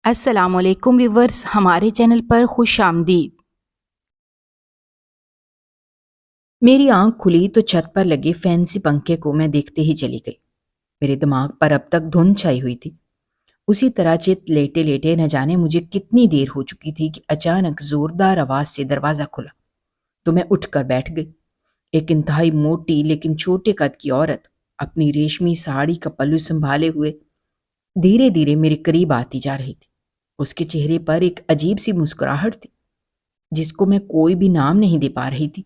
السلام علیکم ویورز، ہمارے چینل پر خوش آمدید۔ میری آنکھ کھلی تو چھت پر لگے فینسی پنکھے کو میں دیکھتے ہی چلی گئی۔ میرے دماغ پر اب تک دھند چھائی ہوئی تھی۔ اسی طرح چت لیٹے لیٹے نہ جانے مجھے کتنی دیر ہو چکی تھی کہ اچانک زوردار آواز سے دروازہ کھلا تو میں اٹھ کر بیٹھ گئی۔ ایک انتہائی موٹی لیکن چھوٹے قد کی عورت اپنی ریشمی ساڑی کا پلو سنبھالے ہوئے دھیرے دھیرے میرے قریب آتی جا رہی تھی۔ اس کے چہرے پر ایک عجیب سی مسکراہٹ تھی جس کو میں کوئی بھی نام نہیں دے پا رہی تھی۔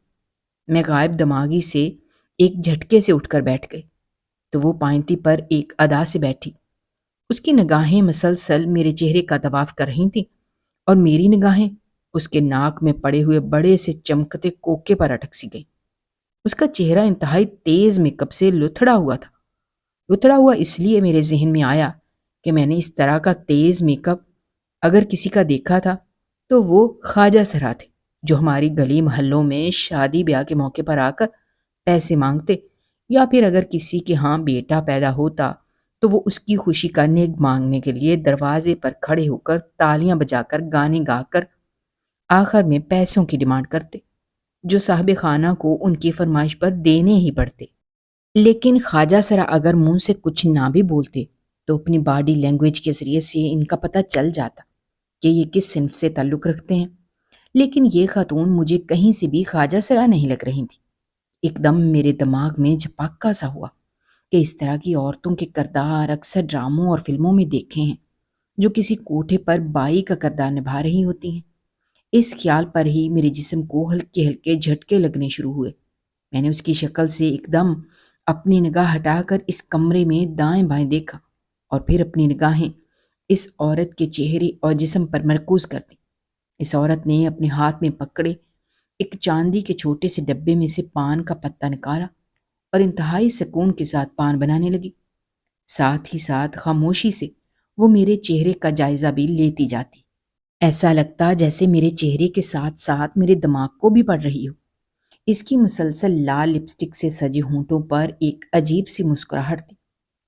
میں غائب دماغی سے ایک جھٹکے سے اٹھ کر بیٹھ گئی تو وہ پائنتی پر ایک ادا سے بیٹھی۔ اس کی نگاہیں مسلسل میرے چہرے کا طواف کر رہی تھیں اور میری نگاہیں اس کے ناک میں پڑے ہوئے بڑے سے چمکتے کوکے پر اٹک سی گئی۔ اس کا چہرہ انتہائی تیز میک اپ سے لتھڑا ہوا تھا۔ لتھڑا ہوا اس لیے میرے ذہن میں آیا کہ میں نے اس طرح کا تیز میک اپ اگر کسی کا دیکھا تھا تو وہ خواجہ سرا تھے، جو ہماری گلی محلوں میں شادی بیاہ کے موقع پر آ کر پیسے مانگتے، یا پھر اگر کسی کے ہاں بیٹا پیدا ہوتا تو وہ اس کی خوشی کا نیک مانگنے کے لیے دروازے پر کھڑے ہو کر تالیاں بجا کر گانے گا کر آخر میں پیسوں کی ڈیمانڈ کرتے، جو صاحب خانہ کو ان کی فرمائش پر دینے ہی پڑتے۔ لیکن خواجہ سرا اگر منہ سے کچھ نہ بھی بولتے تو اپنی باڈی لینگویج کے ذریعے سے ان کا پتہ چل جاتا کہ یہ کس صنف سے تعلق رکھتے ہیں۔ لیکن یہ خاتون مجھے کہیں سے بھی خواجہ سرا نہیں لگ رہی تھی۔ ایک دم میرے دماغ میں جھپاکا سا ہوا کہ اس طرح کی عورتوں کے کردار اکثر ڈراموں اور فلموں میں دیکھے ہیں، جو کسی کوٹھے پر بائی کا کردار نبھا رہی ہوتی ہیں۔ اس خیال پر ہی میرے جسم کو ہلکے ہلکے جھٹکے لگنے شروع ہوئے۔ میں نے اس کی شکل سے ایک دم اپنی نگاہ ہٹا کر اس کمرے میں دائیں بائیں دیکھا اور پھر اپنی نگاہیں اس عورت کے چہرے اور جسم پر مرکوز کر دی۔ اس عورت نے اپنے ہاتھ میں پکڑے ایک چاندی کے چھوٹے سے ڈبے میں سے پان کا پتا نکالا اور انتہائی سکون کے ساتھ پان بنانے لگی۔ ساتھ ہی ساتھ خاموشی سے وہ میرے چہرے کا جائزہ بھی لیتی جاتی۔ ایسا لگتا جیسے میرے چہرے کے ساتھ ساتھ میرے دماغ کو بھی پڑھ رہی ہو۔ اس کی مسلسل لال لپسٹک سے سجے ہونٹوں پر ایک عجیب سی مسکراہٹ تھی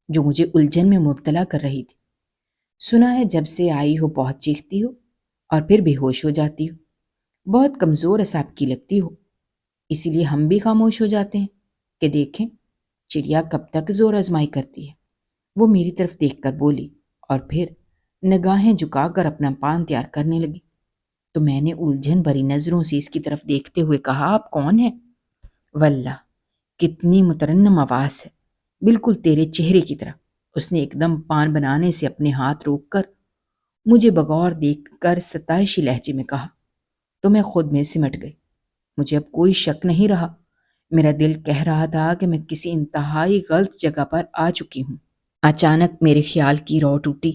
جو مجھے الجھن میں مبتلا کر رہی تھی۔ سنا ہے جب سے آئی ہو بہت چیختی ہو اور پھر بے ہوش ہو جاتی ہو، بہت کمزور اعصاب کی لگتی ہو، اسی لیے ہم بھی خاموش ہو جاتے ہیں کہ دیکھیں چڑیا کب تک زور آزمائی کرتی ہے۔ وہ میری طرف دیکھ کر بولی اور پھر نگاہیں جھکا کر اپنا پان تیار کرنے لگی۔ تو میں نے الجھن بھری نظروں سے اس کی طرف دیکھتے ہوئے کہا، آپ کون ہیں؟ واللہ کتنی مترنم آواز ہے، بالکل تیرے چہرے کی طرح۔ اس نے ایک دم پان بنانے سے اپنے ہاتھ روک کر مجھے بغور دیکھ کر ستائشی لہجے میں کہا۔ تو میں خود میں سمٹ گئی۔ مجھے اب کوئی شک نہیں رہا۔ میرا دل کہہ رہا تھا کہ میں کسی انتہائی غلط جگہ پر آ چکی ہوں۔ اچانک میرے خیال کی رو ٹوٹی۔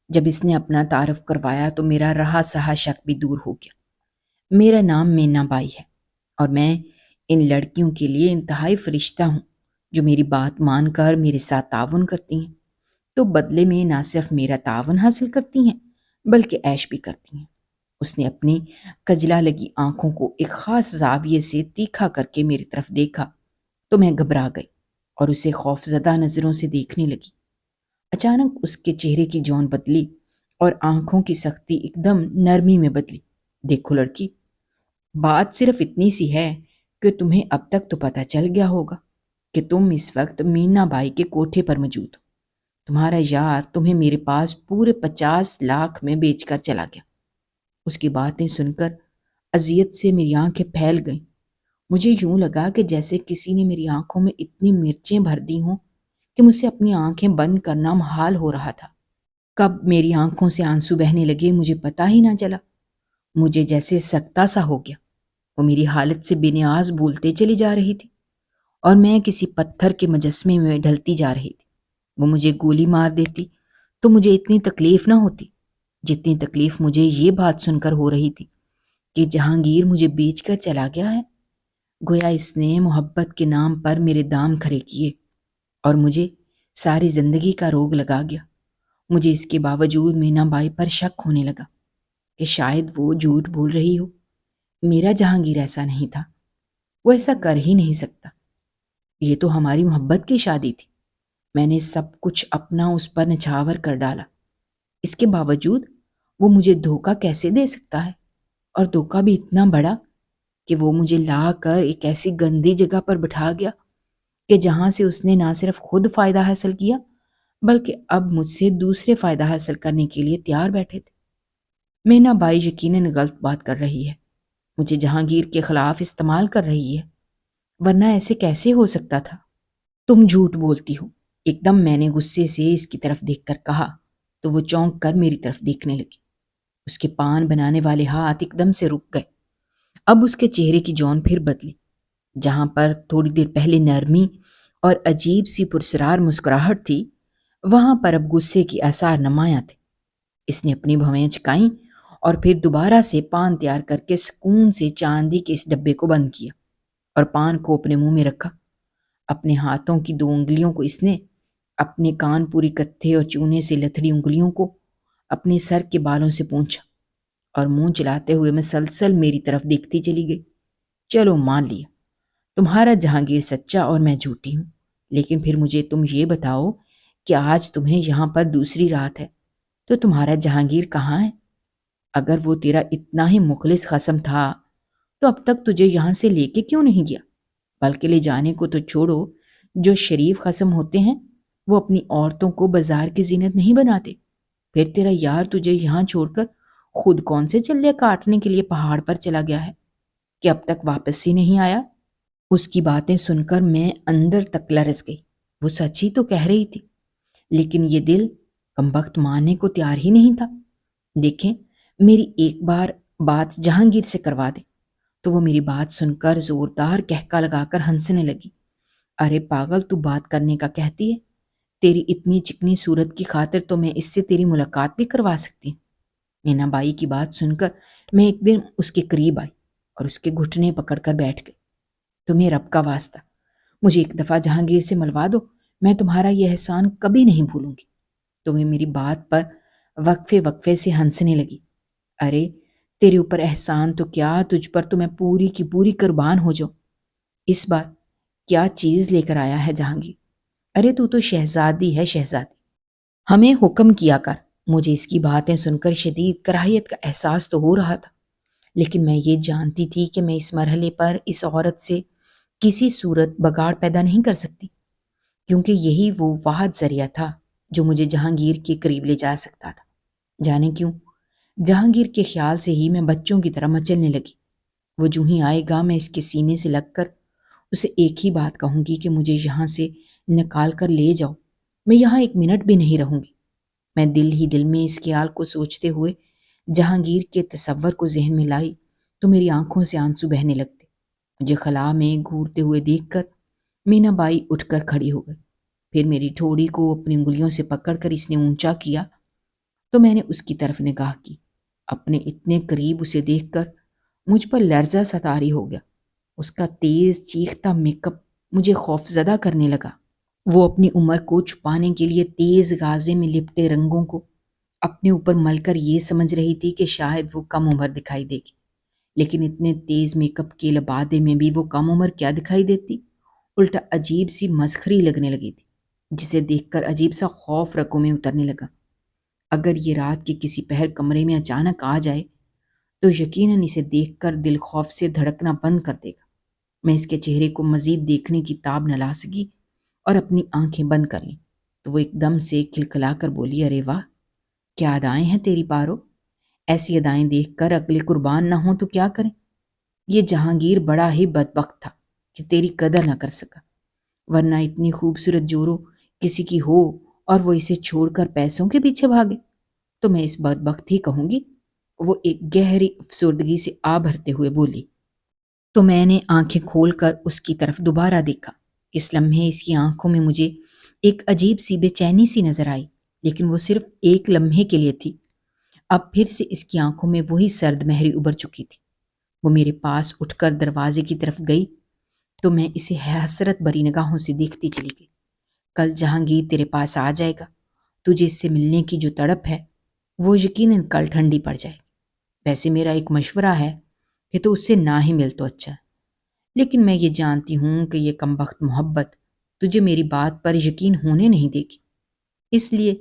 جب اس نے اپنا تعارف کروایا تو میرا رہا سہا شک بھی دور ہو گیا۔ میرا نام مینا بائی ہے اور میں ان لڑکیوں کے لیے انتہائی فرشتہ ہوں جو میری بات مان کر میرے ساتھ تعاون کرتی ہیں، تو بدلے میں نہ صرف میرا تعاون حاصل کرتی ہیں بلکہ عیش بھی کرتی ہیں۔ اس نے اپنی کجلا لگی آنکھوں کو ایک خاص زاویے سے تیکھا کر کے میری طرف دیکھا تو میں گھبرا گئی اور اسے خوفزدہ نظروں سے دیکھنے لگی۔ اچانک اس کے چہرے کی جون بدلی اور آنکھوں کی سختی ایک دم نرمی میں بدلی۔ دیکھو لڑکی، بات صرف اتنی سی ہے کہ تمہیں اب تک تو پتہ چل گیا ہوگا کہ تم اس وقت مینا بائی کے کوٹھے پر موجود ہو۔ تمہارا یار تمہیں میرے پاس پورے 50 لاکھ میں بیچ کر چلا گیا۔ اس کی باتیں سن کر اذیت سے میری آنکھیں پھیل گئیں۔ مجھے یوں لگا کہ جیسے کسی نے میری آنکھوں میں اتنی مرچیں بھر دی ہوں کہ مجھ سے اپنی آنکھیں بند کرنا محال ہو رہا تھا۔ کب میری آنکھوں سے آنسو بہنے لگے مجھے پتہ ہی نہ چلا۔ مجھے جیسے سکتہ سا ہو گیا۔ وہ میری حالت سے بے نیاز بولتے چلی جا رہی تھی اور میں کسی پتھر کے مجسمے میں ڈھلتی جا رہی تھی۔ وہ مجھے گولی مار دیتی تو مجھے اتنی تکلیف نہ ہوتی جتنی تکلیف مجھے یہ بات سن کر ہو رہی تھی کہ جہانگیر مجھے بیچ کر چلا گیا ہے۔ گویا اس نے محبت کے نام پر میرے دام کھڑے کیے اور مجھے ساری زندگی کا روگ لگا گیا۔ مجھے اس کے باوجود مینا بائی پر شک ہونے لگا کہ شاید وہ جھوٹ بول رہی ہو۔ میرا جہانگیر ایسا نہیں تھا، وہ ایسا کر ہی نہیں سکتا۔ یہ تو ہماری محبت کی شادی تھی۔ میں نے سب کچھ اپنا اس پر نچھاور کر ڈالا۔ اس کے باوجود وہ مجھے دھوکہ کیسے دے سکتا ہے؟ اور دھوکہ بھی اتنا بڑا کہ وہ مجھے لا کر ایک ایسی گندی جگہ پر بٹھا گیا کہ جہاں سے اس نے نہ صرف خود فائدہ حاصل کیا بلکہ اب مجھ سے دوسرے فائدہ حاصل کرنے کے لیے تیار بیٹھے تھے۔ مینا بائی یقیناً غلط بات کر رہی ہے، مجھے جہانگیر کے خلاف استعمال کر رہی ہے، ورنہ ایسے کیسے ہو سکتا تھا؟ تم جھوٹ بولتی ہو، ایک دم میں نے غصے سے اس کی طرف دیکھ کر کہا تو وہ چونک کر میری طرف دیکھنے لگی۔ اس کے پان بنانے والے ہاتھ ایک دم سے رک گئے۔ اب اس کے چہرے کی جون پھر بدلی، جہاں پر تھوڑی دیر پہلے نرمی اور عجیب سی پرسرار مسکراہٹ تھی، وہاں پر اب غصے کی آثار نمایاں تھے۔ اس نے اپنی بھویں چکائیں اور پھر دوبارہ سے پان تیار کر کے سکون سے چاندی کے اس ڈبے کو بند کیا اور پان کو اپنے منہ میں رکھا۔ اپنے ہاتھوں کی 2 انگلیوں کو اس نے اپنے کان پوری کتھے اور چونے سے لتھڑی انگلیوں کو اپنے سر کے بالوں سے پونچھا اور منہ چلاتے ہوئے مسلسل میری طرف دیکھتی چلی گئی۔ چلو مان لیا، تمہارا جہانگیر سچا اور میں جھوٹی ہوں، لیکن پھر مجھے تم یہ بتاؤ کہ آج تمہیں یہاں پر دوسری رات ہے تو تمہارا جہانگیر کہاں ہے؟ اگر وہ تیرا اتنا ہی مخلص خصم تھا تو اب تک تجھے یہاں سے لے کے کیوں نہیں گیا؟ بلکہ لے جانے کو تو چھوڑو، جو شریف خصم ہوتے ہیں وہ اپنی عورتوں کو بازار کی زینت نہیں بناتے۔ پھر تیرا یار تجھے یہاں چھوڑ کر خود کون سے چلے کاٹنے کے لیے پہاڑ پر چلا گیا ہے کہ اب تک واپس ہی نہیں آیا؟ اس کی باتیں سن کر میں اندر تک لرز گئی۔ وہ سچ ہی تو کہہ رہی تھی، لیکن یہ دل کمبخت ماننے کو تیار ہی نہیں تھا۔ دیکھیں، میری ایک بار بات جہانگیر سے کروا دیں۔ تو وہ میری بات سن کر زوردار کہکا لگا کر ہنسنے لگی۔ ارے پاگل، تو بات کرنے کا کہتی ہے؟ تیری اتنی چکنی صورت کی خاطر تو میں اس سے تیری ملاقات بھی کروا سکتی ہوں۔ مینا بائی کی بات سن کر میں ایک دن اس کے قریب آئی اور اس کے گھٹنے پکڑ کر بیٹھ گئی۔ تمہیں رب کا واسطہ مجھے ایک دفعہ جہانگیر سے ملوا دو، میں تمہارا یہ احسان کبھی نہیں بھولوں گی۔ تمہیں میری بات پر وقفے وقفے سے ہنسنے لگی۔ ارے تیرے اوپر احسان تو کیا، تجھ پر تو میں پوری کی پوری قربان ہو جاؤں۔ اس بار کیا چیز لے کر آیا ہے جہانگیر؟ ارے تو شہزادی ہے، شہزادی، ہمیں حکم کیا کر۔ مجھے اس کی باتیں سن کر شدید کراہیت کا احساس تو ہو رہا تھا، لیکن میں یہ جانتی تھی کہ میں اس مرحلے پر اس عورت سے کسی صورت بگاڑ پیدا نہیں کر سکتی، کیونکہ یہی وہ واحد ذریعہ تھا جو مجھے جہانگیر کے قریب لے جا سکتا تھا۔ جانے کیوں، جہانگیر کے خیال سے ہی میں بچوں کی طرح مچلنے لگی۔ وہ جو ہی آئے گا میں اس کے سینے سے لگ کر اسے ایک ہی بات کہوں گی کہ مجھے یہاں سے نکال کر لے جاؤ، میں یہاں 1 منٹ بھی نہیں رہوں گی۔ میں دل ہی دل میں اس خیال کو سوچتے ہوئے جہانگیر کے تصور کو ذہن میں لائی تو میری آنکھوں سے آنسو بہنے لگتے۔ مجھے خلا میں گھورتے ہوئے دیکھ کر مینا بائی اٹھ کر کھڑی ہو گئی۔ پھر میری ٹھوڑی کو اپنی انگلیوں سے پکڑ کر اس نے اونچا کیا تو میں نے اس کی طرف نگاہ کی۔ اپنے اتنے قریب اسے دیکھ کر مجھ پر لرزہ سا طاری ہو گیا۔ اس کا تیز چیختا میک اپ مجھے خوفزدہ کرنے لگا۔ وہ اپنی عمر کو چھپانے کے لیے تیز غازے میں لپٹے رنگوں کو اپنے اوپر مل کر یہ سمجھ رہی تھی کہ شاید وہ کم عمر دکھائی دے گی، لیکن اتنے تیز میک اپ کے لبادے میں بھی وہ کم عمر کیا دکھائی دیتی، الٹا عجیب سی مسخری لگنے لگی تھی، جسے دیکھ کر عجیب سا خوف رگوں میں اترنے لگا۔ اگر یہ رات کے کسی پہر کمرے میں اچانک آ جائے تو یقیناً اسے دیکھ کر دل خوف سے دھڑکنا بند کر دے گا۔ میں اس کے چہرے کو مزید دیکھنے کی تاب نہ لا سکی اور اپنی آنکھیں بند کر لیں تو وہ ایک دم سے کھلکھلا کر بولی، ارے واہ، کیا ادائیں ہیں تیری پارو! ایسی ادائیں دیکھ کر عقل قربان نہ ہوں تو کیا کریں؟ یہ جہانگیر بڑا ہی بدبخت تھا کہ تیری قدر نہ کر سکا، ورنہ اتنی خوبصورت جورو کسی کی ہو اور وہ اسے چھوڑ کر پیسوں کے پیچھے بھاگے تو میں اس بدبخت ہی کہوں گی۔ وہ ایک گہری افسردگی سے آ بھرتے ہوئے بولی۔ تو میں نے آنکھیں کھول کر اس کی طرف دوبارہ دیکھا۔ اس لمحے اس کی آنکھوں میں مجھے ایک عجیب سی بے چینی سی نظر آئی، لیکن وہ صرف ایک لمحے کے لیے تھی۔ اب پھر سے اس کی آنکھوں میں وہی سرد مہری ابھر چکی تھی۔ وہ میرے پاس اٹھ کر دروازے کی طرف گئی تو میں اسے حسرت بری نگاہوں سے دیکھتی چلی گئی۔ کل جہانگیر تیرے پاس آ جائے گا، تجھے اس سے ملنے کی جو تڑپ ہے وہ یقیناً کل ٹھنڈی پڑ جائے۔ ویسے میرا ایک مشورہ ہے کہ تو اس سے نہ ہی مل تو اچھا ہے، لیکن میں یہ جانتی ہوں کہ یہ کمبخت محبت تجھے میری بات پر یقین ہونے نہیں دے گی، اس لیے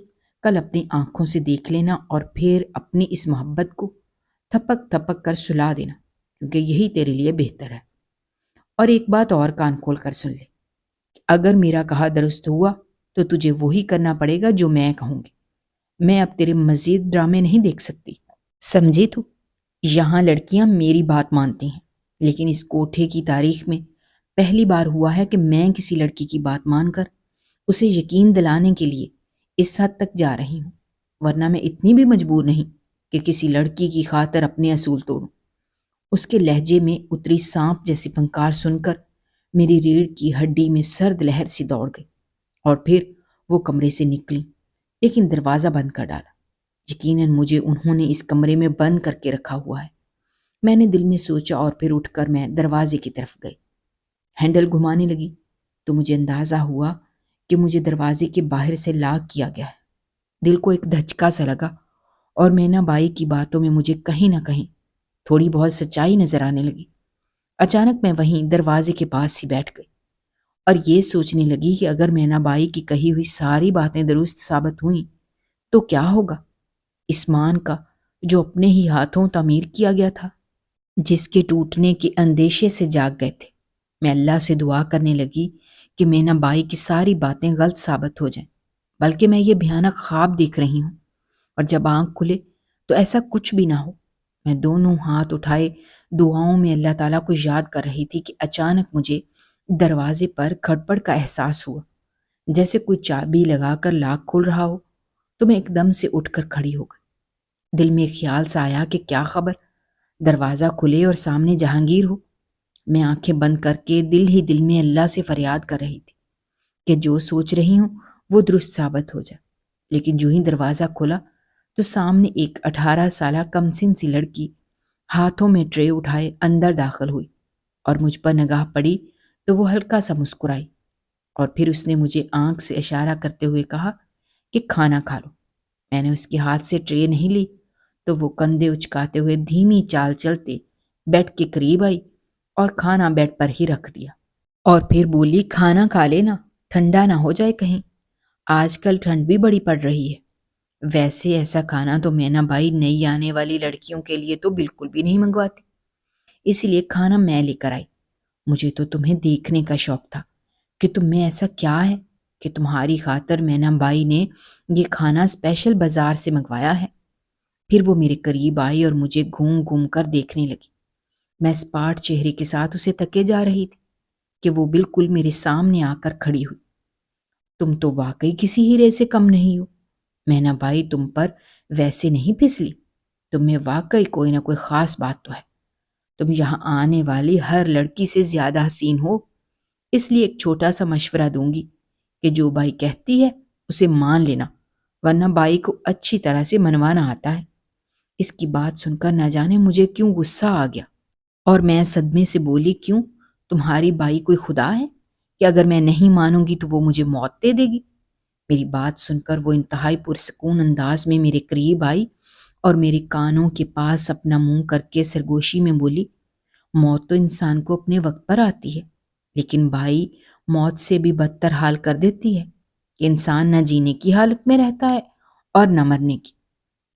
کل اپنی آنکھوں سے دیکھ لینا اور پھر اپنی اس محبت کو تھپک تھپک کر سلا دینا، کیونکہ یہی تیرے لیے بہتر ہے۔ اور ایک بات اور کان کھول کر سن لے، اگر میرا کہا درست ہوا تو تجھے وہی کرنا پڑے گا جو میں کہوں گی۔ میں اب تیرے مزید ڈرامے نہیں دیکھ سکتی، سمجھی تو؟ یہاں لڑکیاں میری بات مانتی ہیں، لیکن اس کوٹھے کی تاریخ میں پہلی بار ہوا ہے کہ میں کسی لڑکی کی بات مان کر اسے یقین دلانے کے لیے اس حد تک جا رہی ہوں، ورنہ میں اتنی بھی مجبور نہیں کہ کسی لڑکی کی خاطر اپنے اصول توڑوں۔ اس کے لہجے میں اتری سانپ جیسی پھنکار سن کر میری ریڑھ کی ہڈی میں سرد لہر سی دوڑ گئی، اور پھر وہ کمرے سے نکلی، لیکن دروازہ بند کر ڈالا۔ یقیناً مجھے انہوں نے اس کمرے میں بند کر کے رکھا ہوا ہے، میں نے دل میں سوچا، اور پھر اٹھ کر میں دروازے کی طرف گئی۔ ہینڈل گھمانے لگی تو مجھے اندازہ ہوا کہ مجھے دروازے کے باہر سے لاک کیا گیا ہے۔ دل کو ایک دھچکا سا لگا، اور مینا بائی کی باتوں میں مجھے کہیں نہ کہیں تھوڑی بہت سچائی نظر آنے لگی۔ اچانک میں وہیں دروازے کے پاس ہی بیٹھ گئی اور یہ سوچنے لگی کہ اگر مینا بائی کی کہی ہوئی ساری باتیں درست ثابت ہوئیں تو کیا ہوگا اس مان کا جو اپنے ہی ہاتھوں تعمیر کیا گیا تھا، جس کے ٹوٹنے کے اندیشے سے جاگ گئے تھے۔ میں اللہ سے دعا کرنے لگی کہ مینا بائی کی ساری باتیں غلط ثابت ہو جائیں، بلکہ میں یہ بھیانک خواب دیکھ رہی ہوں، اور جب آنکھ کھلے تو ایسا کچھ بھی نہ ہو۔ میں دونوں ہاتھ اٹھائے دعاؤں میں اللہ تعالیٰ کو یاد کر رہی تھی کہ اچانک مجھے دروازے پر کھڑپڑ کا احساس ہوا، جیسے کوئی چابی لگا کر لاک کھول رہا ہو۔ تو میں ایک دم سے اٹھ کر کھڑی ہو گئی۔ دل میں ایک خیال سا آیا کہ کیا خبر دروازہ کھلے اور سامنے جہانگیر ہو۔ میں آنکھیں بند کر کے دل ہی دل میں اللہ سے فریاد کر رہی تھی کہ جو سوچ رہی ہوں وہ درست ثابت ہو جائے۔ لیکن جو ہی دروازہ کھلا تو سامنے ایک 18 سالہ کم سن سی لڑکی ہاتھوں میں ٹرے اٹھائے اندر داخل ہوئی، اور مجھ پر نگاہ پڑی تو وہ ہلکا سا مسکرائی، اور پھر اس نے مجھے آنکھ سے اشارہ کرتے ہوئے کہا کہ کھانا کھا لو۔ میں نے اس کے ہاتھ سے ٹرے نہیں لی تو وہ کندھے اچکاتے ہوئے دھیمی چال چلتے بیڈ کے قریب آئی اور کھانا بیڈ پر ہی رکھ دیا، اور پھر بولی، کھانا کھا لینا، ٹھنڈا نہ ہو جائے کہیں، آج کل ٹھنڈ بھی بڑی پڑ رہی ہے۔ ویسے ایسا کھانا تو مینا بائی نئی آنے والی لڑکیوں کے لیے تو بالکل بھی نہیں منگواتی، اس لیے کھانا میں لے کر آئی۔ مجھے تو تمہیں دیکھنے کا شوق تھا کہ تم میں ایسا کیا ہے کہ تمہاری خاطر مینا بائی نے یہ کھانا اسپیشل بازار سے منگوایا ہے۔ پھر وہ میرے قریب آئی اور مجھے گھوم گھوم کر دیکھنے لگی۔ میں اسپاٹ چہرے کے ساتھ اسے تکے جا رہی تھی کہ وہ بالکل میرے سامنے آ کر کھڑی ہوئی۔ تم تو واقعی کسی ہیرے سے کم نہیں ہو مینا بائی، تم پر ویسے نہیں پھسلی، تم میں واقعی کوئی نہ کوئی خاص بات تو ہے۔ تم یہاں آنے والی ہر لڑکی سے زیادہ حسین ہو، اس لیے ایک چھوٹا سا مشورہ دوں گی کہ جو بائی کہتی ہے اسے مان لینا، ورنہ بائی کو اچھی طرح سے منوانا آتا ہے۔ اس کی بات سن کر نہ جانے مجھے کیوں غصہ آ گیا، اور میں صدمے سے بولی، کیوں تمہاری بائی کوئی خدا ہے کہ اگر میں نہیں مانوں گی تو وہ مجھے موت دے دے گی؟ میری بات سن کر وہ انتہائی پرسکون انداز میں میرے قریب آئی اور میرے کانوں کے پاس اپنا منہ کر کے سرگوشی میں بولی، موت تو انسان کو اپنے وقت پر آتی ہے، لیکن بائی موت سے بھی بدتر حال کر دیتی ہے کہ انسان نہ جینے کی حالت میں رہتا ہے اور نہ مرنے کی۔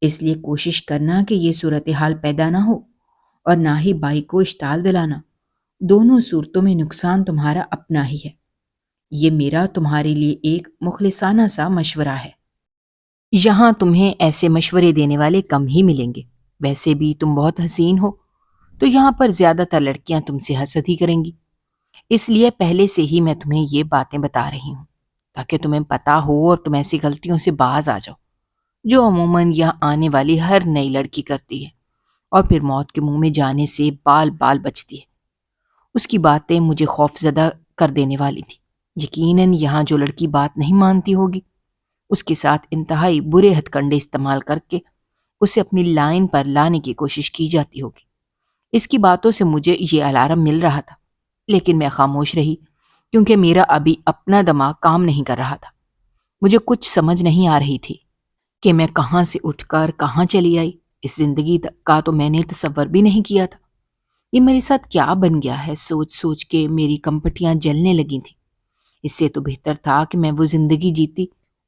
اس لیے کوشش کرنا کہ یہ صورتحال پیدا نہ ہو، اور نہ ہی بائی کو اشتعال دلانا۔ دونوں صورتوں میں نقصان تمہارا اپنا ہی ہے۔ یہ میرا تمہارے لیے ایک مخلصانہ سا مشورہ ہے۔ یہاں تمہیں ایسے مشورے دینے والے کم ہی ملیں گے، ویسے بھی تم بہت حسین ہو تو یہاں پر زیادہ تر لڑکیاں تم سے حسد ہی کریں گی، اس لیے پہلے سے ہی میں تمہیں یہ باتیں بتا رہی ہوں تاکہ تمہیں پتا ہو اور تم ایسی غلطیوں سے باز آ جاؤ جو عموماً یہاں آنے والی ہر نئی لڑکی کرتی ہے اور پھر موت کے منہ میں جانے سے بال بال بچتی ہے۔ اس کی باتیں مجھے خوف زدہ کر دینے والی تھی۔ یقیناً یہاں جو لڑکی بات نہیں مانتی ہوگی اس کے ساتھ انتہائی برے ہتھ کنڈے استعمال کر کے اسے اپنی لائن پر لانے کی کوشش کی جاتی ہوگی۔ اس کی باتوں سے مجھے یہ الارم مل رہا تھا، لیکن میں خاموش رہی کیونکہ میرا ابھی اپنا دماغ کام نہیں کر رہا تھا۔ مجھے کچھ سمجھ نہیں آ رہی تھی کہ میں کہاں سے اٹھ کر کہاں چلی آئی۔ اس زندگی کا تو میں نے تصور بھی نہیں کیا تھا۔ یہ میرے ساتھ کیا بن گیا ہے، سوچ سوچ کے میری کمپٹیاں جلنے لگی تھیں۔ اس سے تو بہتر تھا کہ میں وہ زندگی جیتی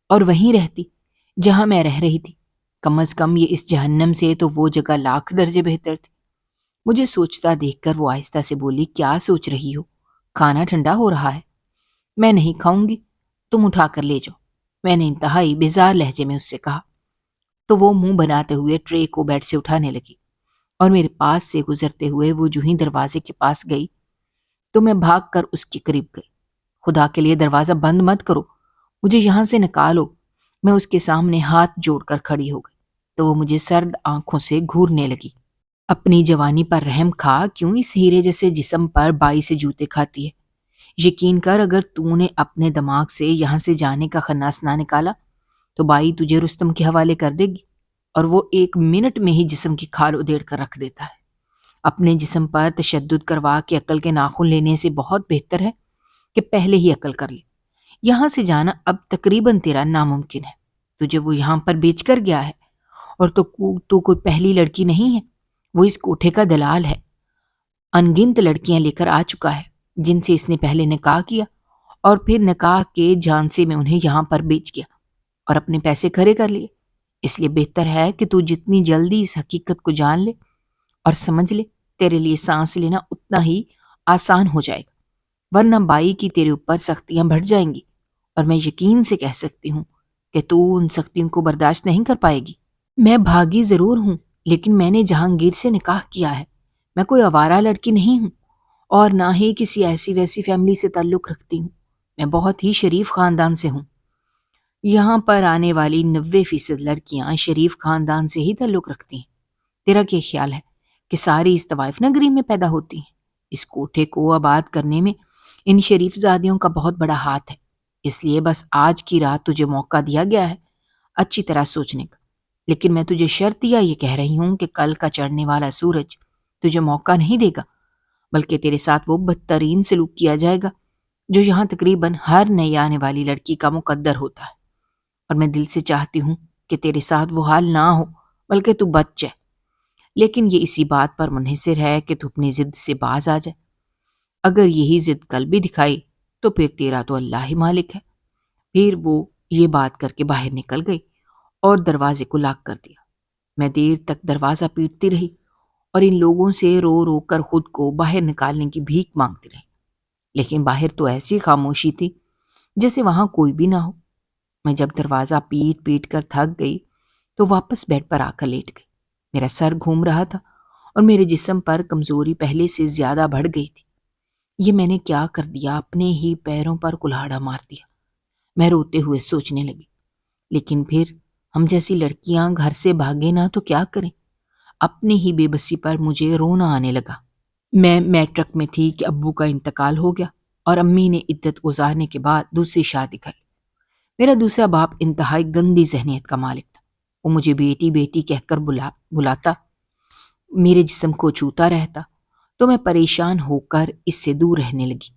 اور وہیں رہتی جہاں میں رہ رہی تھی۔ کم از کم یہ اس جہنم سے تو وہ جگہ لاکھ درجے بہتر تھی۔ مجھے سوچتا دیکھ کر وہ آہستہ سے بولی، کیا سوچ رہی ہو؟ کھانا ٹھنڈا ہو رہا ہے۔ میں نہیں کھاؤں گی، تم اٹھا کر لے جاؤ، میں نے انتہائی بیزار لہجے میں اس سے کہا۔ تو وہ منہ بناتے ہوئے ٹرے کو بیڈ سے اٹھانے لگی اور میرے پاس سے گزرتے ہوئے وہ جو ہی دروازے کے پاس گئی تو میں بھاگ کر اس کے قریب گئی۔ خدا کے لیے دروازہ بند مت کرو، مجھے یہاں سے نکالو۔ میں اس کے سامنے ہاتھ جوڑ کر کھڑی ہو گئی تو وہ مجھے سرد آنکھوں سے گھورنے لگی۔ اپنی جوانی پر رحم کھا، کیوں اس ہیرے جیسے جسم پر بائی سے جوتے کھاتی ہے؟ یقین کر، اگر تو نے اپنے دماغ سے یہاں سے جانے کا خناس نہ نکالا تو بائی تجھے رستم کے حوالے کر دے گی، اور وہ 1 منٹ میں ہی جسم کی کھال ادھیڑ کر رکھ دیتا ہے۔ اپنے جسم پر تشدد کروا کے عقل کے ناخن لینے سے بہت بہتر ہے کہ پہلے ہی عقل کر لے۔ یہاں سے جانا اب تقریباً تیرا ناممکن ہے۔ تجھے وہ یہاں پر بیچ کر گیا ہے، اور تو کوئی پہلی لڑکی نہیں ہے، وہ اس کوٹھے کا دلال ہے۔ انگنت لڑکیاں لے کر آ چکا ہے جن سے اس نے پہلے نکاح کیا، اور پھر نکاح کے جھانسے میں انہیں یہاں پر بیچ گیا اور اپنے پیسے کھڑے کر لیے۔ اس لیے بہتر ہے کہ تو جتنی جلدی اس حقیقت کو جان لے اور سمجھ لے، تیرے لیے سانس لینا اتنا ہی آسان ہو جائے گا، ورنہ بائی کی تیرے اوپر سختیاں بڑھ جائیں گی، اور میں یقین سے کہہ سکتی ہوں کہ تو ان سختیوں کو برداشت نہیں کر پائے گی۔ میں بھاگی ضرور ہوں، لیکن میں نے جہانگیر سے نکاح کیا ہے۔ میں کوئی آوارہ لڑکی نہیں ہوں، اور نہ ہی کسی ایسی ویسی فیملی سے تعلق رکھتی ہوں۔ میں بہت ہی شریف خاندان سے ہوں۔ یہاں پر آنے والی 90% لڑکیاں شریف خاندان سے ہی تعلق رکھتی ہیں۔ تیرا کیا خیال ہے کہ ساری اس طوائف نگری میں پیدا ہوتی ہیں؟ اس کوٹھے کو آباد کرنے میں ان شریف زادیوں کا بہت بڑا ہاتھ ہے۔ اس لیے بس آج کی رات تجھے موقع دیا گیا ہے اچھی طرح سوچنے کا، لیکن میں تجھے شرط یا یہ کہہ رہی ہوں کہ کل کا چڑھنے والا سورج تجھے موقع نہیں دے گا، بلکہ تیرے ساتھ وہ بدترین سلوک کیا جائے گا جو یہاں تقریباً ہر نئی آنے والی لڑکی کا مقدر ہوتا ہے۔ اور میں دل سے چاہتی ہوں کہ تیرے ساتھ وہ حال نہ ہو، بلکہ تو بچ جائے، لیکن یہ اسی بات پر منحصر ہے کہ تو اپنی ضد سے باز آ جائے۔ اگر یہی ضد کل بھی دکھائی تو پھر تیرا تو اللہ ہی مالک ہے۔ پھر وہ یہ بات کر کے باہر نکل گئی اور دروازے کو لاک کر دیا۔ میں دیر تک دروازہ پیٹتی رہی اور ان لوگوں سے رو رو کر خود کو باہر نکالنے کی بھیک مانگتی رہی، لیکن باہر تو ایسی خاموشی تھی جیسے وہاں کوئی بھی نہ ہو۔ میں جب دروازہ پیٹ پیٹ کر تھک گئی تو واپس بیڈ پر آ کر لیٹ گئی۔ میرا سر گھوم رہا تھا اور میرے جسم پر کمزوری پہلے سے زیادہ بڑھ گئی تھی۔ یہ میں نے کیا کر دیا؟ اپنے ہی پیروں پر کلہاڑا مار دیا، میں روتے ہوئے سوچنے لگی۔ لیکن پھر ہم جیسی لڑکیاں گھر سے بھاگے نہ تو کیا کریں؟ اپنی ہی بے بسی پر مجھے رونا آنے لگا۔ میں میٹرک میں تھی کہ ابو کا انتقال ہو گیا اور امی نے عدت گزارنے کے بعد دوسری شادی کر لی۔ میرا دوسرا باپ انتہائی گندی ذہنیت کا مالک تھا۔ وہ مجھے بیٹی بیٹی کہہ کر بلاتا، میرے جسم کو چھوتا رہتا، تو میں پریشان ہو کر اس سے دور رہنے لگی۔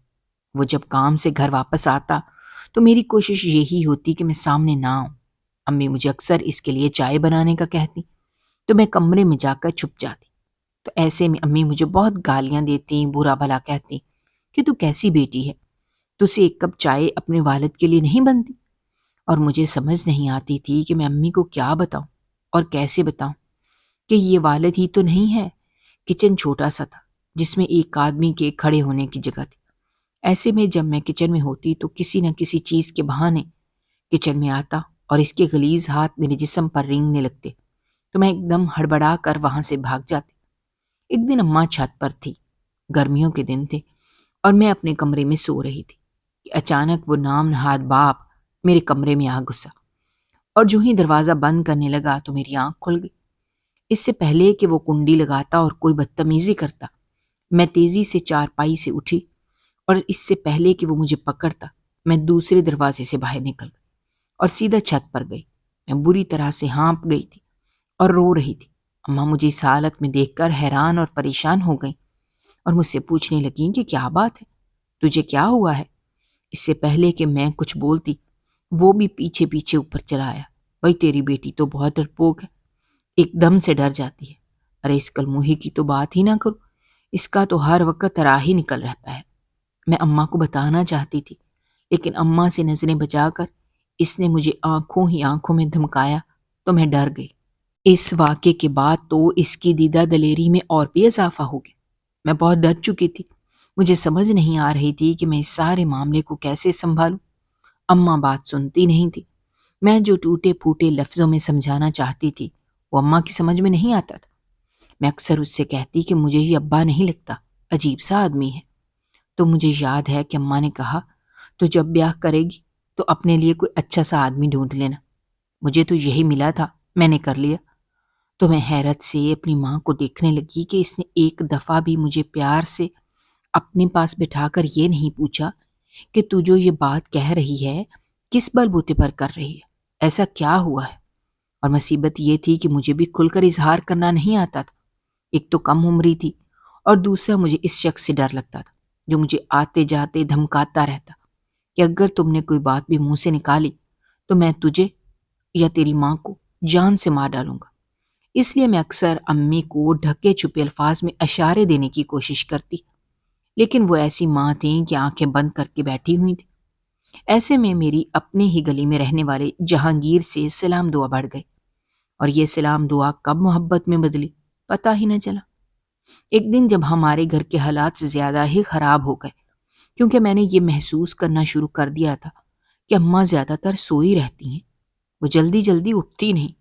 وہ جب کام سے گھر واپس آتا تو میری کوشش یہی ہوتی کہ میں سامنے نہ آؤں۔ امی مجھے اکثر اس کے لیے چائے بنانے کا کہتی تو میں کمرے میں جا کر چھپ جاتی۔ تو ایسے میں امی مجھے بہت گالیاں دیتی، برا بھلا کہتی کہ تو کیسی بیٹی ہے، تو اسے 1 کپ چائے اپنے والد کے لیے نہیں بنتی؟ اور مجھے سمجھ نہیں آتی تھی کہ میں امی کو کیا بتاؤں اور کیسے بتاؤں کہ یہ والد ہی تو نہیں ہے۔ کچن چھوٹا سا تھا جس میں ایک آدمی کے کھڑے ہونے کی جگہ تھی۔ ایسے میں جب میں کچن میں ہوتی تو کسی نہ کسی چیز کے بہانے کچن میں آتا اور اس کے غلیظ ہاتھ میرے جسم پر رینگنے لگتے تو میں ایک دم ہڑبڑا کر وہاں سے بھاگ جاتی۔ ایک دن اماں چھت پر تھی، گرمیوں کے دن تھے اور میں اپنے کمرے میں سو رہی تھی کہ اچانک وہ نام نہاد باپ میرے کمرے میں آ گھسا، اور جو ہی دروازہ بند کرنے لگا تو میری آنکھ کھل گئی۔ اس سے پہلے کہ وہ کنڈی لگاتا اور کوئی بدتمیزی کرتا، میں تیزی سے چارپائی سے اٹھی، اور اس سے پہلے کہ وہ مجھے پکڑتا میں دوسرے دروازے سے باہر نکل گئی اور سیدھا چھت پر گئی۔ میں بری طرح سے ہانپ گئی تھی اور رو رہی تھی۔ اماں مجھے اس حالت میں دیکھ کر حیران اور پریشان ہو گئیں اور مجھ سے پوچھنے لگیں کہ کیا بات ہے، تجھے کیا ہوا ہے؟ اس سے پہلے کہ میں کچھ بولتی وہ بھی پیچھے پیچھے اوپر چلا آیا۔ بھائی تیری بیٹی تو بہت ڈرپوک ہے، ایک دم سے ڈر جاتی ہے۔ ارے اس کلموہی کی تو بات ہی نہ کرو، اس کا تو ہر وقت راہ ہی نکل رہتا ہے۔ میں اماں کو بتانا چاہتی تھی، لیکن اماں سے نظریں بچا کر اس نے مجھے آنکھوں ہی آنکھوں میں دھمکایا تو میں ڈر گئی۔ اس واقعے کے بعد تو اس کی دیدہ دلیری میں اور بھی اضافہ ہو گیا۔ میں بہت ڈر چکی تھی۔ مجھے سمجھ نہیں آ رہی تھی کہ میں اس سارے معاملے کو کیسے سنبھالوں۔ اماں بات سنتی نہیں تھی۔ میں جو ٹوٹے پھوٹے لفظوں میں سمجھانا چاہتی تھی وہ اماں کی سمجھ میں نہیں آتا تھا۔ میں اکثر اس سے کہتی کہ مجھے یہ ابا نہیں لگتا، عجیب سا آدمی ہے۔ تو مجھے یاد ہے کہ اماں نے کہا تو جب بیاہ کرے گی تو اپنے لیے کوئی اچھا سا آدمی ڈھونڈ لینا۔ مجھے تو یہی ملا تھا، میں نے کر لیا۔ تو میں حیرت سے اپنی ماں کو دیکھنے لگی کہ اس نے ایک دفعہ بھی مجھے پیار سے اپنے پاس بٹھا کر یہ نہیں پوچھا کہ تو جو یہ بات کہہ رہی ہے کس بل بوتے پر کر رہی ہے، ایسا کیا ہوا ہے؟ اور مصیبت یہ تھی کہ مجھے بھی کھل کر اظہار کرنا نہیں آتا تھا۔ ایک تو کم عمری تھی اور دوسرا مجھے اس شخص سے ڈر لگتا تھا جو مجھے آتے جاتے دھمکاتا رہتا کہ اگر تم نے کوئی بات بھی منہ سے نکالی تو میں تجھے یا تیری ماں کو جان سے مار ڈالوں گا۔ اس لیے میں اکثر امی کو ڈھکے چھپے الفاظ میں اشارے دینے کی کوشش کرتی، لیکن وہ ایسی ماں تھیں کہ آنکھیں بند کر کے بیٹھی ہوئی تھی۔ ایسے میں میری اپنے ہی گلی میں رہنے والے جہانگیر سے سلام دعا بڑھ گئی، اور یہ سلام دعا کب محبت میں بدلی پتہ ہی نہ چلا۔ ایک دن جب ہمارے گھر کے حالات زیادہ ہی خراب ہو گئے، کیونکہ میں نے یہ محسوس کرنا شروع کر دیا تھا کہ اماں زیادہ تر سوئی رہتی ہیں، وہ جلدی جلدی اٹھتی نہیں،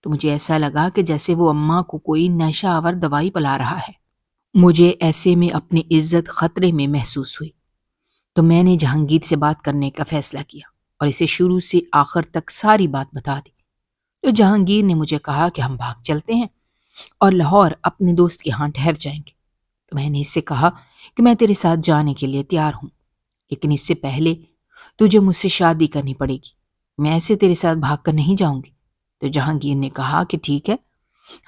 تو مجھے ایسا لگا کہ جیسے وہ اماں کو کوئی نشہ آور دوائی پلا رہا ہے۔ مجھے ایسے میں اپنی عزت خطرے میں محسوس ہوئی، تو میں نے جہانگیر سے بات کرنے کا فیصلہ کیا اور اسے شروع سے آخر تک ساری بات بتا دی۔ تو جہانگیر نے مجھے کہا کہ ہم بھاگ چلتے ہیں اور لاہور اپنے دوست کے ہاں ٹھہر جائیں گے۔ تو میں نے اس سے کہا کہ میں تیرے ساتھ جانے کے لیے تیار ہوں، لیکن اس سے پہلے تجھے مجھ سے شادی کرنی پڑے گی، میں ایسے تیرے ساتھ بھاگ کر نہیں جاؤں گی۔ تو جہانگیر نے کہا کہ ٹھیک ہے،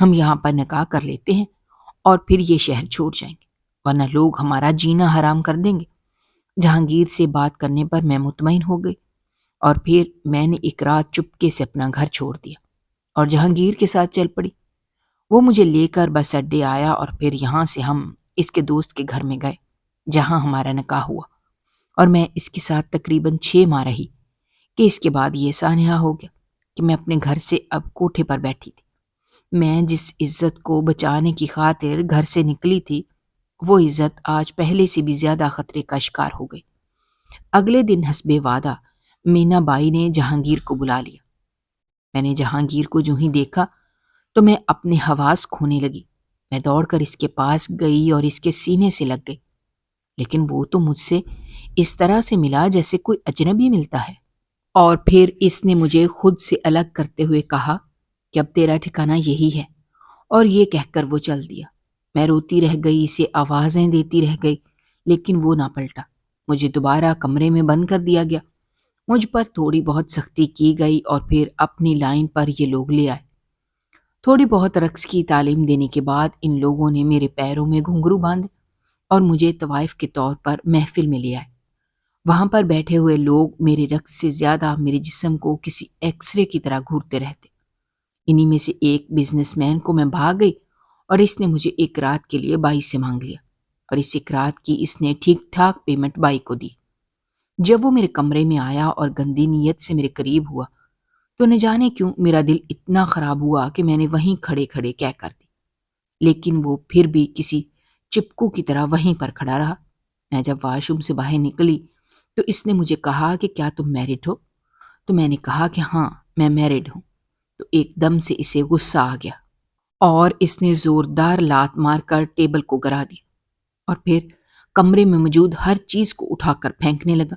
ہم یہاں پر نکاح کر لیتے ہیں اور پھر یہ شہر چھوڑ جائیں گے، ورنہ لوگ ہمارا جینا حرام کر دیں گے۔ جہانگیر سے بات کرنے پر میں مطمئن ہو گئی، اور پھر میں نے ایک رات چپکے سے اپنا گھر چھوڑ دیا اور جہانگیر کے ساتھ چل پڑی۔ وہ مجھے لے کر بس اڈے آیا اور پھر یہاں سے ہم اس کے دوست کے گھر میں گئے جہاں ہمارا نکاح ہوا، اور میں اس کے ساتھ تقریباً 6 ماہ رہی کہ اس کے بعد یہ سانحہ ہو گیا کہ میں اپنے گھر سے اب کوٹھے پر بیٹھی تھی۔ میں جس عزت کو بچانے کی خاطر گھر سے نکلی تھی وہ عزت آج پہلے سے بھی زیادہ خطرے کا شکار ہو گئی۔ اگلے دن حسب وعدہ مینا بائی نے جہانگیر کو بلا لیا۔ میں نے جہانگیر کو جو ہی دیکھا تو میں اپنے حواس کھونے لگی۔ میں دوڑ کر اس کے پاس گئی اور اس کے سینے سے لگ گئی، لیکن وہ تو مجھ سے اس طرح سے ملا جیسے کوئی اجنبی ملتا ہے، اور پھر اس نے مجھے خود سے الگ کرتے ہوئے کہا کہ اب تیرا ٹھکانہ یہی ہے، اور یہ کہہ کر وہ چل دیا۔ میں روتی رہ گئی، اسے آوازیں دیتی رہ گئی، لیکن وہ نہ پلٹا۔ مجھے دوبارہ کمرے میں بند کر دیا گیا۔ مجھ پر تھوڑی بہت سختی کی گئی اور پھر اپنی لائن پر یہ لوگ لے آئے۔ تھوڑی بہت رقص کی تعلیم دینے کے بعد ان لوگوں نے میرے پیروں میں گھنگرو باندھے اور مجھے طوائف کے طور پر محفل میں لے آئے۔ وہاں پر بیٹھے ہوئے لوگ میرے رقص سے زیادہ میرے جسم کو کسی ایکس رے کی طرح گھورتے رہتے۔ انہی میں سے ایک بزنس مین کو میں بھاگ گئی اور اس نے مجھے ایک رات کے لیے بائی سے مانگ لیا، اور اس ایک رات کی اس نے ٹھیک ٹھاک پیمنٹ بائی کو دی۔ جب وہ میرے کمرے میں آیا اور گندی نیت سے میرے قریب ہوا تو نہ جانے کیوں میرا دل اتنا خراب ہوا کہ میں نے وہیں کھڑے کھڑے کہہ کر دی، لیکن وہ پھر بھی کسی چپکو کی طرح وہیں پر کھڑا رہا۔ میں جب واش روم سے باہر نکلی تو اس نے مجھے کہا کہ کیا تم میرڈ ہو؟ تو میں نے کہا کہ ہاں میں میرڈ ہوں۔ تو ایک دم سے اسے غصہ آ گیا اور اس نے زوردار لات مار کر ٹیبل کو گرا دیا، اور پھر کمرے میں موجود ہر چیز کو اٹھا کر پھینکنے لگا،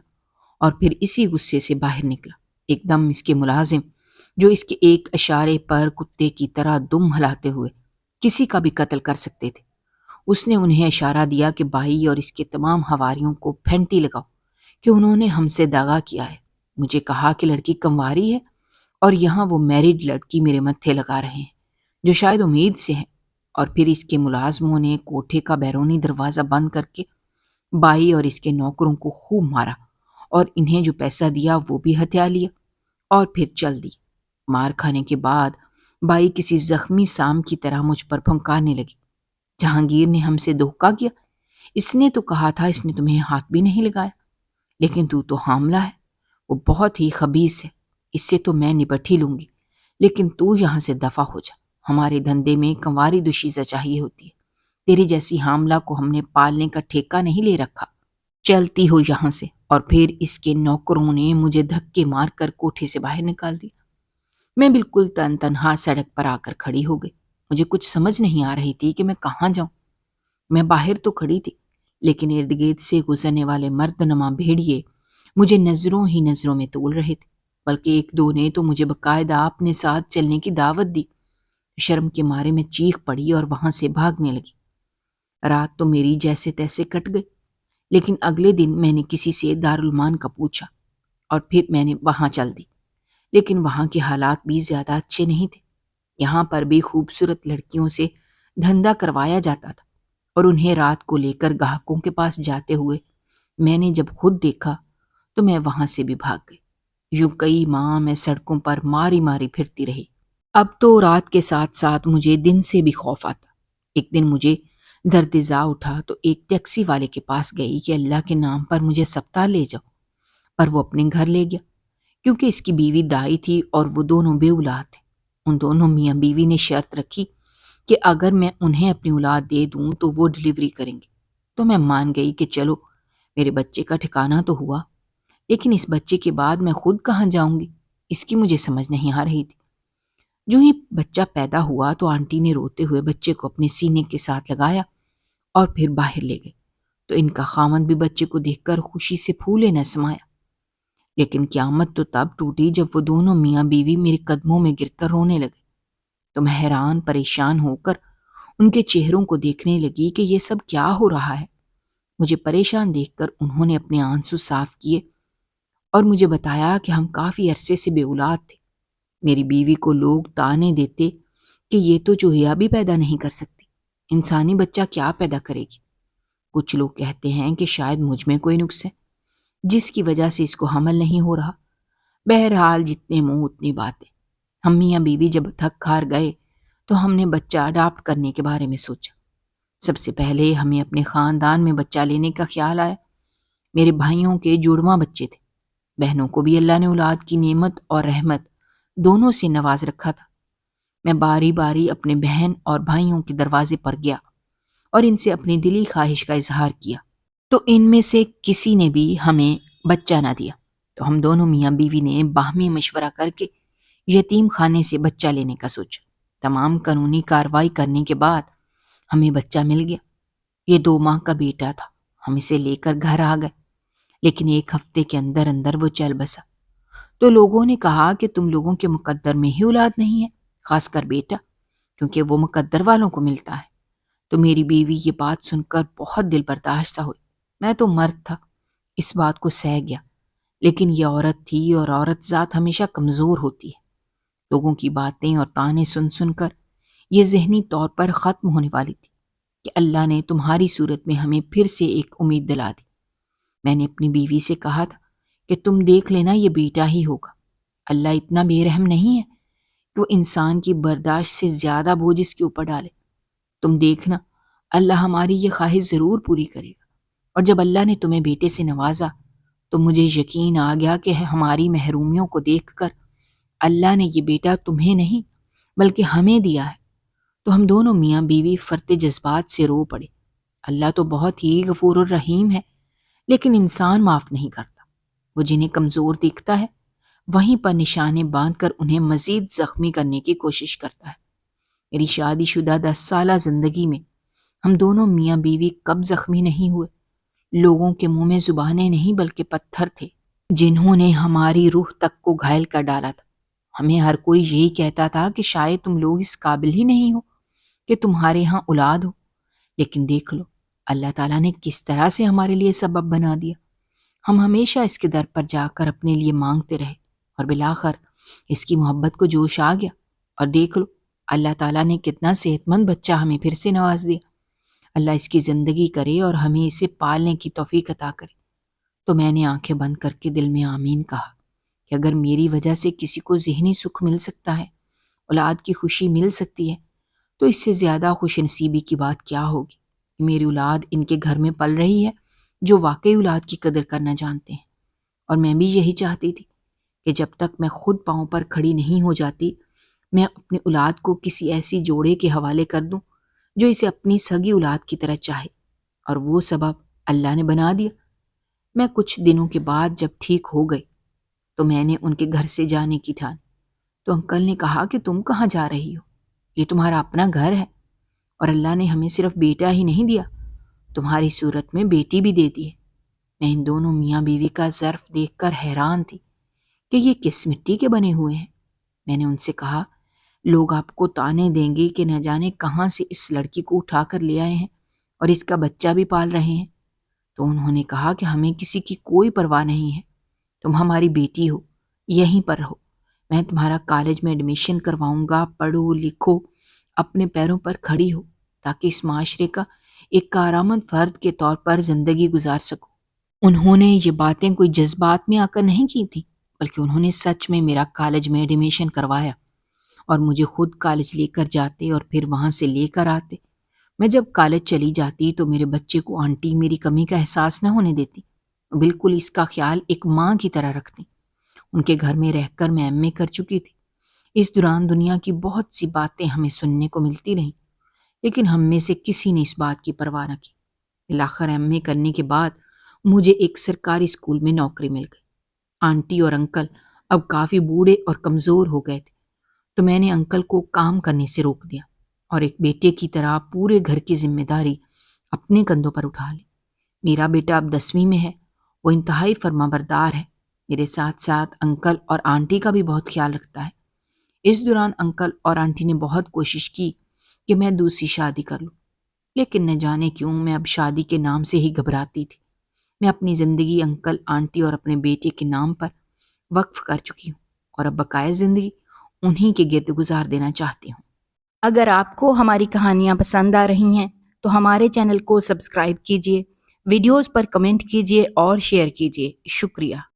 اور پھر اسی غصے سے باہر نکلا۔ ایک دم اس کے ملازم جو اس کے ایک اشارے پر کتے کی طرح دم ہلاتے ہوئے کسی کا بھی قتل کر سکتے تھے، اس نے انہیں اشارہ دیا کہ بائی اور اس کے تمام حواریوں کو پھینٹی لگاؤ کہ انہوں نے ہم سے دغا کیا ہے۔ مجھے کہا کہ لڑکی کنواری ہے اور یہاں وہ میرڈ لڑکی میرے متھے لگا رہے ہیں جو شاید امید سے ہے، اور پھر اس کے ملازموں نے کوٹھے کا بیرونی دروازہ بند کر کے بائی اور اس کے نوکروں کو خوب مارا اور انہیں جو پیسہ دیا وہ بھی ہتھیا لیا اور پھر چل دی۔ مار کھانے کے بعد بائی کسی زخمی سام کی طرح مجھ پر پھنکارنے لگی۔ جہانگیر نے ہم سے دھوکہ کیا، اس نے تو کہا تھا اس نے تمہیں ہاتھ بھی نہیں لگایا، لیکن تو حاملہ ہے، وہ بہت ہی خبیث ہے، اس سے تو میں نپٹ ہی لوں گی، لیکن تو یہاں سے دفع ہو جا۔ ہمارے دھندے میں کنواری دوشیزہ چاہیے ہوتی ہے، تیری جیسی حاملہ کو ہم نے پالنے کا ٹھیکہ نہیں لے رکھا۔ چلتی ہو یہاں سے۔ اور پھر اس کے نوکروں نے مجھے دھکے مار کر کوٹھے سے باہر نکال دیا۔ میں بالکل تنہا سڑک پر آ کر کھڑی ہو گئی۔ مجھے کچھ سمجھ نہیں آ رہی تھی کہ میں کہاں جاؤں۔ میں باہر تو کھڑی تھی، لیکن ارد گرد سے گزرنے والے مرد نما بھیڑیے مجھے نظروں ہی نظروں میں تول رہے تھے، بلکہ ایک دو نے تو مجھے باقاعدہ اپنے ساتھ چلنے کی دعوت دی۔ شرم کے مارے میں چیخ پڑی اور وہاں سے بھاگنے لگی۔ رات تو میری جیسے تیسے کٹ گئی، لیکن اگلے دن میں نے کسی سے دارالمان کا پوچھا اور پھر میں نے وہاں چل دی۔ لیکن وہاں کے حالات بھی زیادہ اچھے نہیں تھے۔ یہاں پر بھی خوبصورت لڑکیوں سے دھندا کروایا جاتا تھا، اور انہیں رات کو لے کر گاہکوں کے پاس جاتے ہوئے میں نے جب خود دیکھا تو میں وہاں سے بھی بھاگ گئی۔ یوں کئی ماہ میں سڑکوں پر ماری ماری پھرتی رہی۔ اب تو رات کے ساتھ ساتھ مجھے دن سے بھی خوف آتا۔ ایک دن مجھے درد ذا اٹھا تو ایک ٹیکسی والے کے پاس گئی کہ اللہ کے نام پر مجھے سپتال لے جاؤ، پر وہ اپنے گھر لے گیا، کیونکہ اس کی بیوی دائی تھی اور وہ دونوں بے اولاد تھے۔ ان دونوں میاں بیوی نے شرط رکھی کہ اگر میں انہیں اپنی اولاد دے دوں تو وہ ڈلیوری کریں گے۔ تو میں مان گئی کہ چلو میرے بچے کا ٹھکانہ تو ہوا، لیکن اس بچے کے بعد میں خود کہاں جاؤں گی، اس کی مجھے سمجھ نہیں آ رہی تھی۔ جو ہی بچہ پیدا ہوا تو آنٹی نے روتے ہوئے بچے کو اپنے سینے کے ساتھ لگایا اور پھر باہر لے گئے، تو ان کا خاوند بھی بچے کو دیکھ کر خوشی سے پھولے نہ سمایا۔ لیکن قیامت تو تب ٹوٹی جب وہ دونوں میاں بیوی میرے قدموں میں گر کر رونے لگے، تو میں حیران پریشان ہو کر ان کے چہروں کو دیکھنے لگی کہ یہ سب کیا ہو رہا ہے۔ مجھے پریشان دیکھ کر انہوں نے اپنے آنسو صاف کیے اور مجھے بتایا کہ ہم کافی عرصے سے بے اولاد تھے۔ میری بیوی کو لوگ طعنے دیتے کہ یہ تو چوہیا بھی پیدا نہیں کر سکتی، انسانی بچہ کیا پیدا کرے گی۔ کچھ لوگ کہتے ہیں کہ شاید مجھ میں کوئی نقص ہے جس کی وجہ سے اس کو حمل نہیں ہو رہا۔ بہرحال جتنے منہ اتنی باتیں۔ ہم میاں بیوی جب تھک ہار گئے تو ہم نے بچہ اڈاپٹ کرنے کے بارے میں سوچا۔ سب سے پہلے ہمیں اپنے خاندان میں بچہ لینے کا خیال آیا۔ میرے بھائیوں کے جڑواں بچے تھے، بہنوں کو بھی اللہ نے اولاد کی نعمت اور رحمت دونوں سے نواز رکھا تھا۔ میں باری باری اپنے بہن اور بھائیوں کے دروازے پر گیا اور ان سے اپنی دلی خواہش کا اظہار کیا، تو ان میں سے کسی نے بھی ہمیں بچہ نہ دیا۔ تو ہم دونوں میاں بیوی نے باہمی مشورہ کر کے یتیم خانے سے بچہ لینے کا سوچا۔ تمام قانونی کارروائی کرنے کے بعد ہمیں بچہ مل گیا۔ یہ 2 ماہ کا بیٹا تھا۔ ہم اسے لے کر گھر آ گئے، لیکن 1 ہفتے کے اندر اندر وہ چل بسا۔ تو لوگوں نے کہا کہ تم لوگوں کے مقدر میں ہی اولاد نہیں ہے، خاص کر بیٹا، کیونکہ وہ مقدر والوں کو ملتا ہے۔ تو میری بیوی یہ بات سن کر بہت دل برداشت ہوئی۔ میں تو مرد تھا، اس بات کو سہ گیا، لیکن یہ عورت تھی اور عورت ذات ہمیشہ کمزور ہوتی ہے۔ لوگوں کی باتیں اور طعنے سن سن کر یہ ذہنی طور پر ختم ہونے والی تھی کہ اللہ نے تمہاری صورت میں ہمیں پھر سے ایک امید دلا دی۔ میں نے اپنی بیوی سے کہا تھا کہ تم دیکھ لینا یہ بیٹا ہی ہوگا۔ اللہ اتنا بے رحم نہیں ہے کہ وہ انسان کی برداشت سے زیادہ بوجھ اس کے اوپر ڈالے۔ تم دیکھنا اللہ ہماری یہ خواہش ضرور پوری کرے گا۔ اور جب اللہ نے تمہیں بیٹے سے نوازا تو مجھے یقین آ گیا کہ ہماری محرومیوں کو دیکھ کر اللہ نے یہ بیٹا تمہیں نہیں بلکہ ہمیں دیا ہے۔ تو ہم دونوں میاں بیوی فرتے جذبات سے رو پڑے۔ اللہ تو بہت ہی غفور الرحیم ہے، لیکن انسان معاف نہیں کرتا۔ وہ جنہیں کمزور دیکھتا ہے وہیں پر نشانے باندھ کر انہیں مزید زخمی کرنے کی کوشش کرتا ہے۔ میری شادی شدہ 10 سالہ زندگی میں ہم دونوں میاں بیوی کب زخمی نہیں ہوئے۔ لوگوں کے منہ میں زبانیں نہیں بلکہ پتھر تھے جنہوں نے ہماری روح تک کو گھائل کر ڈالا تھا۔ ہمیں ہر کوئی یہی کہتا تھا کہ شاید تم لوگ اس قابل ہی نہیں ہو کہ تمہارے ہاں اولاد ہو، لیکن دیکھ لو اللہ تعالیٰ نے کس طرح سے ہمارے لیے سبب بنا دیا۔ ہم ہمیشہ اس کے در پر جا کر اپنے لیے مانگتے رہے اور بالآخر اس کی محبت کو جوش آ گیا، اور دیکھ لو اللہ تعالیٰ نے کتنا صحت مند بچہ ہمیں پھر سے نواز دیا۔ اللہ اس کی زندگی کرے اور ہمیں اسے پالنے کی توفیق عطا کرے۔ تو میں نے آنکھیں بند کر کے دل میں آمین کہا کہ اگر میری وجہ سے کسی کو ذہنی سکھ مل سکتا ہے، اولاد کی خوشی مل سکتی ہے، تو اس سے زیادہ خوش نصیبی کی بات کیا ہوگی کہ میری اولاد ان کے گھر میں پل رہی ہے جو واقعی اولاد کی قدر کرنا جانتے ہیں۔ اور میں بھی یہی چاہتی تھی کہ جب تک میں خود پاؤں پر کھڑی نہیں ہو جاتی میں اپنی اولاد کو کسی ایسی جوڑے کے حوالے کر دوں جو اسے اپنی سگی اولاد کی طرح چاہے، اور وہ سبب اللہ نے بنا دیا۔ میں کچھ دنوں کے بعد جب ٹھیک ہو گئی تو میں نے ان کے گھر سے جانے کی ٹھان، تو انکل نے کہا کہ تم کہاں جا رہی ہو؟ یہ تمہارا اپنا گھر ہے، اور اللہ نے ہمیں صرف بیٹا ہی نہیں دیا، تمہاری صورت میں بیٹی بھی دے دی ہے۔ میں ان دونوں میاں بیوی کا ظرف دیکھ کر حیران تھی کہ یہ کس مٹی کے بنے ہوئے ہیں۔ میں نے ان سے کہا، لوگ آپ کو تانے دیں گے کہ نہ جانے کہاں سے اس لڑکی کو اٹھا کر لے آئے ہیں اور اس کا بچہ بھی پال رہے ہیں۔ تو انہوں نے کہا کہ ہمیں کسی کی کوئی پرواہ نہیں ہے، تم ہماری بیٹی ہو، یہیں پر رہو، میں تمہارا کالج میں ایڈمیشن کرواؤں گا، پڑھو لکھو، اپنے پیروں پر کھڑی ہو، تاکہ اس معاشرے کا ایک کارآمد فرد کے طور پر زندگی گزار سکو۔ انہوں نے یہ باتیں کوئی جذبات میں آ کر نہیں کی تھی، بلکہ انہوں نے سچ میں میرا کالج میں ایڈمیشن کروایا اور مجھے خود کالج لے کر جاتے اور پھر وہاں سے لے کر آتے۔ میں جب کالج چلی جاتی تو میرے بچے کو آنٹی میری کمی کا احساس نہ ہونے دیتی، بالکل اس کا خیال ایک ماں کی طرح رکھتی۔ ان کے گھر میں رہ کر میں ایم اے کر چکی تھی۔ اس دوران دنیا کی بہت سی باتیں ہمیں سننے کو ملتی رہیں، لیکن ہم میں سے کسی نے اس بات کی پرواہ نہ کی۔ بالآخر ایم اے کرنے کے بعد مجھے ایک سرکاری اسکول میں نوکری مل گئی۔ آنٹی اور انکل اب کافی بوڑھے اور کمزور ہو گئے تھے، تو میں نے انکل کو کام کرنے سے روک دیا اور ایک بیٹے کی طرح پورے گھر کی ذمہ داری اپنے کندھوں پر اٹھا لی۔ میرا بیٹا اب 10ویں میں ہے، وہ انتہائی فرما بردار ہے، میرے ساتھ ساتھ انکل اور آنٹی کا بھی بہت خیال رکھتا ہے۔ اس دوران انکل اور آنٹی نے بہت کوشش کی کہ میں دوسری شادی کر لوں، لیکن نہ جانے کیوں میں اب شادی کے نام سے ہی گھبراتی تھی۔ میں اپنی زندگی انکل آنٹی اور اپنے بیٹے کے نام پر وقف کر چکی ہوں، اور اب بقائے زندگی انہی کے گرد گزار دینا چاہتی ہوں۔ اگر آپ کو ہماری کہانیاں پسند آ رہی ہیں تو ہمارے چینل کو سبسکرائب کیجیے، ویڈیوز پر کمنٹ کیجیے اور شیئر کیجیے۔ شکریہ۔